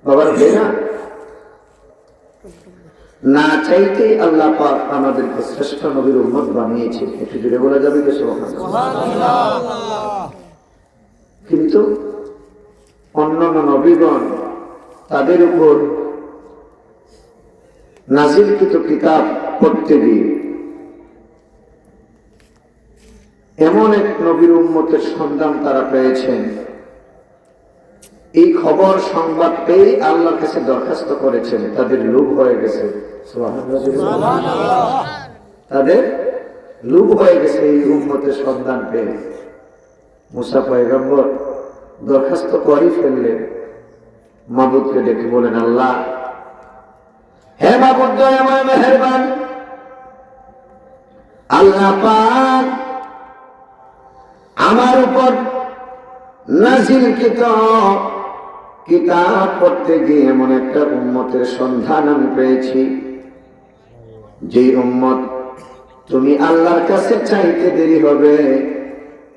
বাবার বেনা না চাইতেই আল্লাহ পাক আমাদেরকে শ্রেষ্ঠ নবীর উম্মত বানিয়েছে। একটু জুড়ে বলা যাবে কি সুবহানাল্লাহ? কিন্তু অন্যান্য নবীগণ তাদের উপর নাজিলকৃত কিতাব পড়তে দিয়ে এমন এক নবীর উম্মতের সন্ধান তারা পেয়েছেন, এই খবর সংবাদ পেয়ে আল্লাহর কাছে দরখাস্ত করেছেন। তাদের লোভ হয়ে গেছে, তাদের লোভ হয়ে গেছে এই উম্মতের সন্ধান পেয়ে। মুসা পয়গম্বর দরখাস্ত করে ফেললেন, মাবুদকে ডেকে বলেন, আল্লাহ, হে মাবুদ দয়াময় মেহেরবান, আল্লাহ পাক আমার উপর নাজিলকৃত কিতাব পড়তে গিয়ে এমন একটা উম্মতের সন্ধান আমি পেয়েছি, যে উম্মত তুমি আল্লাহর কাছে চাইতে দেরি হবে,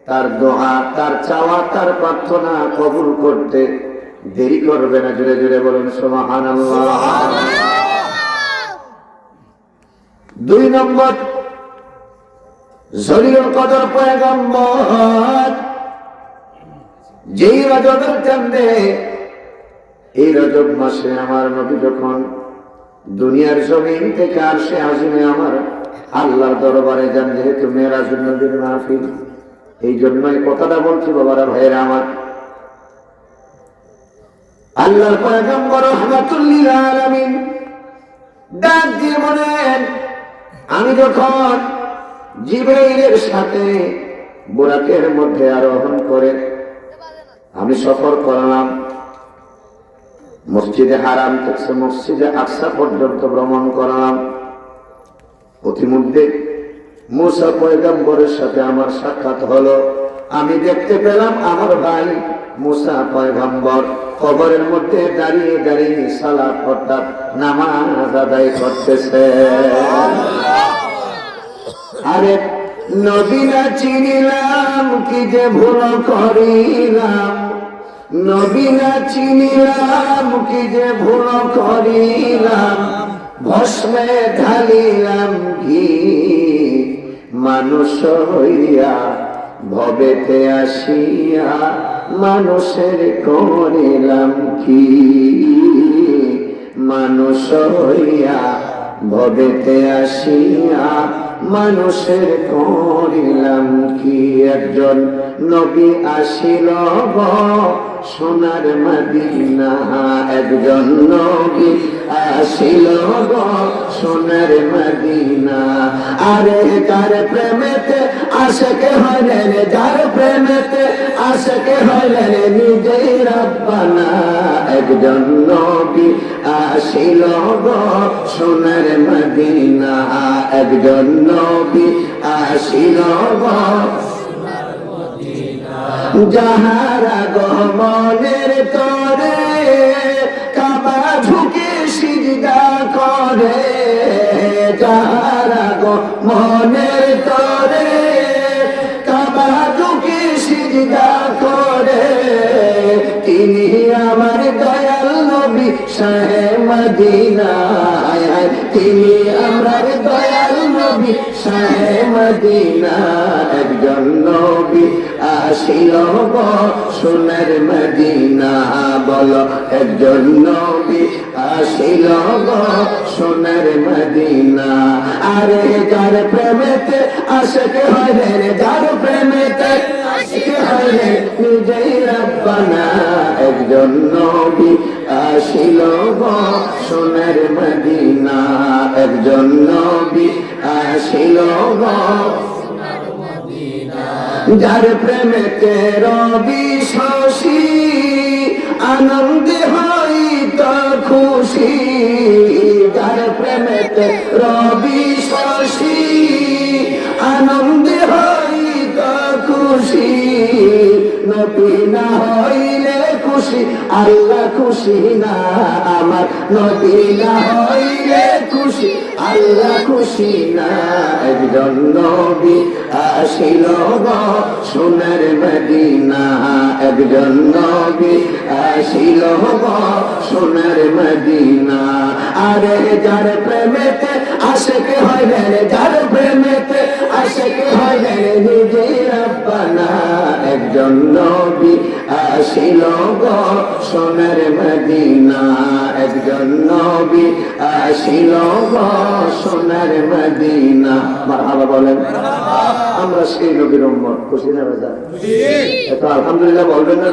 তার দোয়া, তার চাওয়া, তার প্রার্থনা কবুল করতে দেরি করবে না। জোরে জোরে বলুন সুবহানাল্লাহ। 2 নম্বর, জলিলুল কদর পয়গম্বর যেই রজবের চাঁদে, এই রজব মাসে আমার নবী যখন দুনিয়ার জমিন থেকে আরশে আজিমে আমার আল্লাহর দরবারে যান, যেহেতু মেরাজুন নবীর মাহফিল, এই জন্যই কথাটা বলছি বাবারা, ভাইয়েরা আমার। আল্লাহর পয়গম্বর রাহমাতুল লিল আলামিন ডাক দিয়ে বলেন, আমি যখন জিবরাইলের সাথে বুরাকের মধ্যে আরোহণ করে আমি সফর করলাম, মসজিদে হারাম থেকে মসজিদে আকসা পর্যন্ত ভ্রমণ করলাম, প্রতিমধ্যে মুসা পয়গম্বরের সাথে আমার সাক্ষাৎ হলো। আমি দেখতে পেলাম আমার ভাই মুসা পয়গম্বর কবরের মধ্যে দাঁড়িয়ে দাঁড়িয়ে সালাত অর্থাৎ নামাজ আদায় করতেছে। আরে নবী না চিনিলাম, কি যে ভুল করিলাম, নবী না চিনিলাম, কি যে ভুল করিলাম, ভস্মে ঢালিলাম ঘি, মানুষ হইয়া ভবেতে আসিয়া মানুষের করিলাম কি, মানুষ হইয়া ভবেতে আসিয়া মানুষের করিলাম কি। একজন নবী আসিল গো সোনার মদিনা, একজন নবী আসিল গো সোনার মদিনা। আরে যার প্রেমেতে আশিকে হইলেন, যার প্রেমেতে আশিকে হইলেন নিজেই রব্বানা, একজন নবী আসিল গো সোনার মদিনা, একজন নবী আসিল গো যাহারা গমনের তরে কাবা ঝুঁকে সিজদা করে, যাহারা গমনের তরে কাবা ঝুঁকে সিজদা করে, তিনি আমার দয়াল নবী শাহে মদিনা, তিনি আমার দয়াল নবী শাহে মদিনা, একজন নবী আসিল গো সোনার মদিনা। বলো, একজন নবী আসিল গো সোনার মদিনা। আরে যার প্রেমেতে আশিকে হইলেন, যার প্রেমেতে আশিকে হইলেন নিজেই রব্বানা, একজন নবী আসিল গো সোনার মদিনা, একজন নবী আসিল গো। যার প্রেমেতে রবি শশী আনন্দে হইত খুশি, যার প্রেমেতে রবি শশী আনন্দে হইত খুশি, নবী না হইলে খুশি আল্লাহ খুশি না, আমার নবী না হইলে খুশি আল্লাহ খুশি না। একজন নবী আসিল গো সোনার মদিনা, একজন নবী আসিল গো সোনার মদিনা। আরে যার প্রেমেতে আশিক হয় রে, যার প্রেমেতে আশিক হয় রে নিজে রব্বানা। একজন নবী আসিল গো সোনার মদিনা, একজন নবী আসিল গো সোনার মদিনা। মারহাবা বলেন। আমরা সেই নবীর উম্মত, খুশি না বাজার? আলহামদুলিল্লাহ বলবেন না?